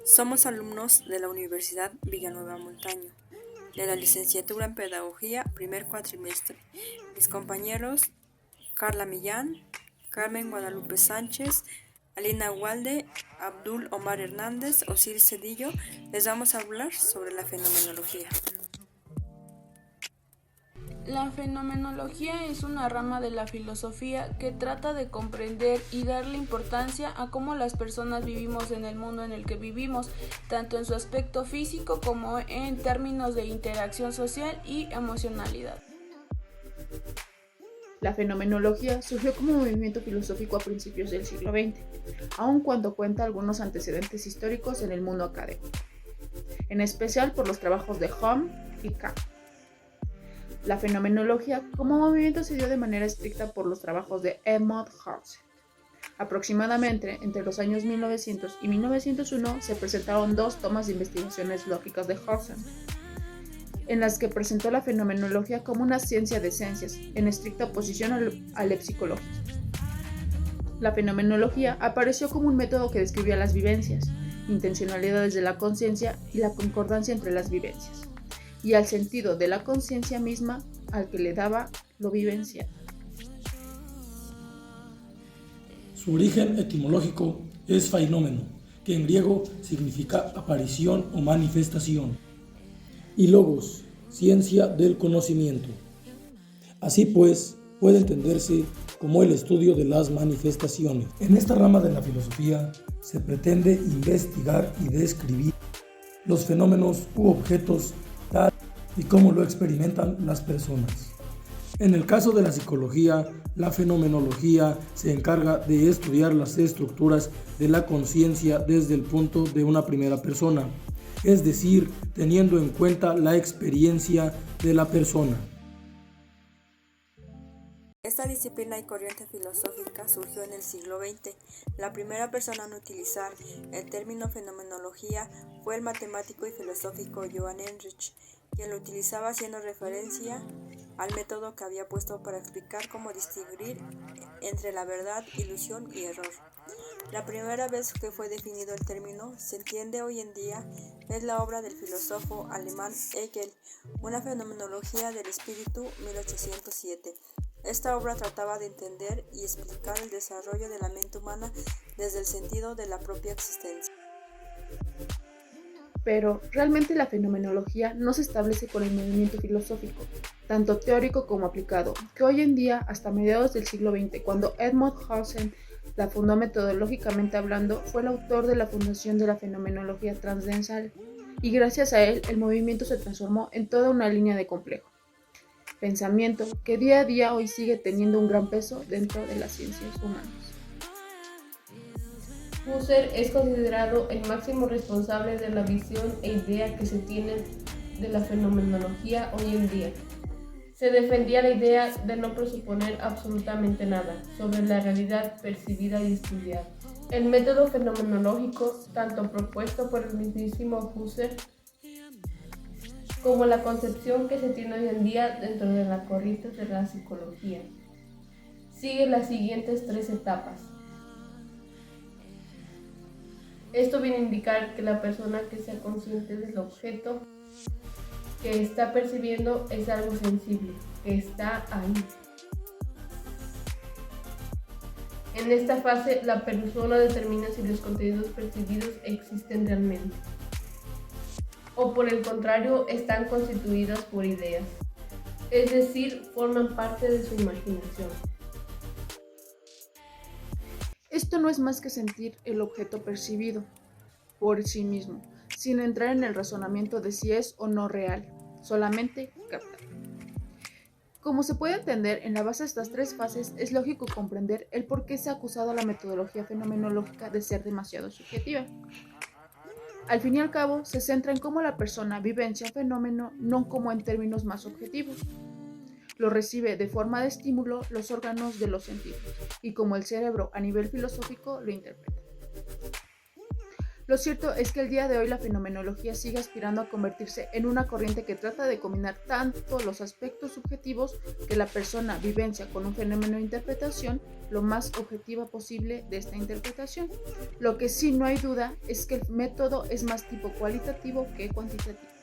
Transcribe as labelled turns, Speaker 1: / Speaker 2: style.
Speaker 1: Somos alumnos de la Universidad Villanueva Montaño, de la licenciatura en Pedagogía, primer cuatrimestre. Mis compañeros Carla Millán, Carmen Guadalupe Sánchez, Alina Walde, Abdul Omar Hernández, Osiris Cedillo, les vamos a hablar sobre la fenomenología.
Speaker 2: La fenomenología es una rama de la filosofía que trata de comprender y darle importancia a cómo las personas vivimos en el mundo en el que vivimos, tanto en su aspecto físico como en términos de interacción social y emocionalidad.
Speaker 3: La fenomenología surgió como movimiento filosófico a principios del siglo XX, aun cuando cuenta algunos antecedentes históricos en el mundo académico, en especial por los trabajos de Hume y Kant. La fenomenología como movimiento se dio de manera estricta por los trabajos de Edmund Husserl. Aproximadamente entre los años 1900 y 1901 se presentaron dos tomas de investigaciones lógicas de Husserl, en las que presentó la fenomenología como una ciencia de ciencias, en estricta oposición al lepsicológico. La fenomenología apareció como un método que describía las vivencias, intencionalidades de la conciencia y la concordancia entre las vivencias, y al sentido de la conciencia misma al que le daba lo vivencial.
Speaker 4: Su origen etimológico es fainómeno, que en griego significa aparición o manifestación, y logos, ciencia del conocimiento. Así pues, puede entenderse como el estudio de las manifestaciones. En esta rama de la filosofía se pretende investigar y describir los fenómenos u objetos tal y cómo lo experimentan las personas. En el caso de la psicología, la fenomenología se encarga de estudiar las estructuras de la conciencia desde el punto de una primera persona, es decir, teniendo en cuenta la experiencia de la persona.
Speaker 1: Esta disciplina y corriente filosófica surgió en el siglo XX. La primera persona en utilizar el término fenomenología fue el matemático y filósofo Johann Heinrich, quien lo utilizaba haciendo referencia al método que había puesto para explicar cómo distinguir entre la verdad, ilusión y error. La primera vez que fue definido el término, se entiende hoy en día, es la obra del filósofo alemán Hegel, Una fenomenología del espíritu, 1807. Esta obra trataba de entender y explicar el desarrollo de la mente humana desde el sentido de la propia existencia.
Speaker 3: Pero realmente la fenomenología no se establece con el movimiento filosófico, tanto teórico como aplicado, que hoy en día, hasta mediados del siglo XX, cuando Edmund Husserl la fundó metodológicamente hablando, fue el autor de la fundación de la fenomenología transversal, y gracias a él el movimiento se transformó en toda una línea de complejo pensamiento que día a día hoy sigue teniendo un gran peso dentro de las ciencias humanas.
Speaker 5: Husserl es considerado el máximo responsable de la visión e idea que se tiene de la fenomenología hoy en día. Se defendía la idea de no presuponer absolutamente nada sobre la realidad percibida y estudiada. El método fenomenológico, tanto propuesto por el mismísimo Husserl, como la concepción que se tiene hoy en día dentro de la corriente de la psicología, sigue las siguientes tres etapas. Esto viene a indicar que la persona que sea consciente del objeto que está percibiendo es algo sensible, que está ahí. En esta fase, la persona determina si los contenidos percibidos existen realmente, o por el contrario, están constituidas por ideas, es decir, forman parte de su imaginación.
Speaker 3: Esto no es más que sentir el objeto percibido por sí mismo, sin entrar en el razonamiento de si es o no real, solamente captar. Como se puede entender, en la base de estas tres fases es lógico comprender el por qué se ha acusado a la metodología fenomenológica de ser demasiado subjetiva. Al fin y al cabo, se centra en cómo la persona vivencia un fenómeno, no como en términos más objetivos. Lo recibe de forma de estímulo los órganos de los sentidos, y como el cerebro a nivel filosófico lo interpreta. Lo cierto es que el día de hoy la fenomenología sigue aspirando a convertirse en una corriente que trata de combinar tanto los aspectos subjetivos que la persona vivencia con un fenómeno de interpretación lo más objetiva posible de esta interpretación. Lo que sí no hay duda es que el método es más tipo cualitativo que cuantitativo.